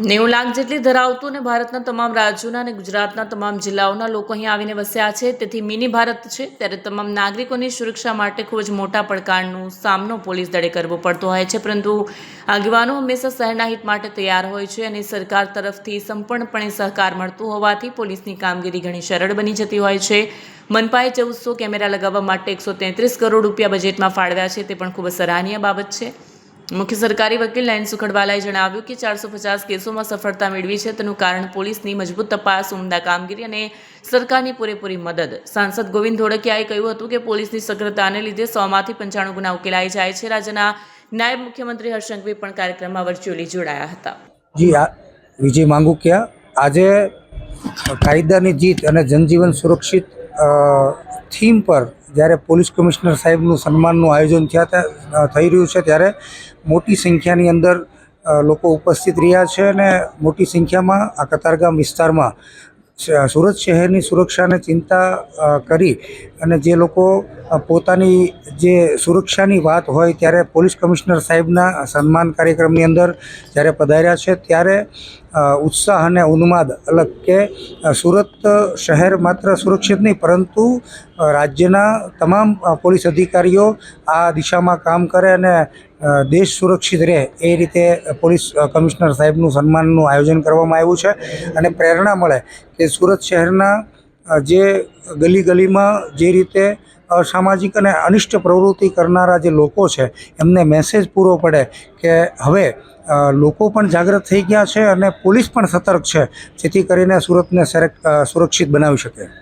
90 લાખ જેટલી ધરાવતું અને ભારતના તમામ રાજ્યોના અને ગુજરાતના તમામ જિલ્લાઓના લોકો અહીં આવીને વસ્યા છે. તેથી મિની ભારત છે, ત્યારે તમામ નાગરિકોની સુરક્ષા માટે ખૂબ જ મોટા પડકારનો સામનો પોલીસ દળે કરવો પડતો હોય છે. પરંતુ આગેવાનો હંમેશા શહેરના હિત માટે તૈયાર હોય છે અને સરકાર તરફથી સંપૂર્ણપણે સહકાર મળતો હોવાથી પોલીસની કામગીરી ઘણી સરળ બની જતી હોય છે. મનપાએ 1400 કેમેરા લગાવવા માટે 133 કરોડ રૂપિયા બજેટમાં ફાળવ્યા છે, તે પણ ખૂબ જ સરાહનીય બાબત છે. મુખ્ય સરકારી વકીલ નયન સુખડવાલાએ જણાવ્યું કે 450 કેસોમાં સફળતા મેળવી છે. તેનું કારણ પોલીસની મજબૂત તપાસ, ઉમદા કામગીરી અને સરકારની પૂરેપૂરી મદદ. સાંસદ ગોવિંદ ધોળકિયાએ કહ્યું હતું કે પોલીસની સક્રિયતાને લીધે 100માંથી 95 ગુના ઉકેલાઈ જાય છે. રાજ્યના નાયબ મુખ્યમંત્રી હર્ષ સંઘવી પણ કાર્યક્રમમાં વર્ચ્યુઅલી જોડાયા હતા. જી વિજય માંગુકિયા, આજે કાયદાની જીત અને જનજીવન સુરક્ષિત થીમ પર જ્યારે પોલીસ કમિશનર સાહેબનું સન્માનનું આયોજન થઈ રહ્યું છે, ત્યારે મોટી સંખ્યાની અંદર લોકો ઉપસ્થિત રહ્યા છે અને મોટી સંખ્યામાં આ કતારગામ વિસ્તારમાં સુરત શહેરની સુરક્ષાને ચિંતા કરી અને જે લોકો પોતાની જે સુરક્ષાની વાત હોય ત્યારે પોલીસ કમિશનર સાહેબના સન્માન કાર્યક્રમની અંદર જ્યારે પધાર્યા છે, ત્યારે ઉત્સાહ અને ઉન્માદ અલગ કે સુરત શહેર માત્ર સુરક્ષિત નહીં, પરંતુ રાજ્યના તમામ પોલીસ અધિકારીઓ આ દિશામાં કામ કરે અને દેશ સુરક્ષિત રહે એ રીતે પોલીસ કમિશનર સાહેબનું સન્માનનું આયોજન કરવામાં આવ્યું છે. અને પ્રેરણા મળે કે સુરત શહેરના જે ગલી ગલીમાં જે રીતે અસામાજિક અને અનિષ્ટ પ્રવૃત્તિ કરનારા જે લોકો છે, એમને મેસેજ પૂરો પડે કે હવે લોકો પણ જાગૃત થઈ ગયા છે અને પોલીસ પણ સતર્ક છે, જેથી કરીને સુરતને સુરક્ષિત બનાવી શકે.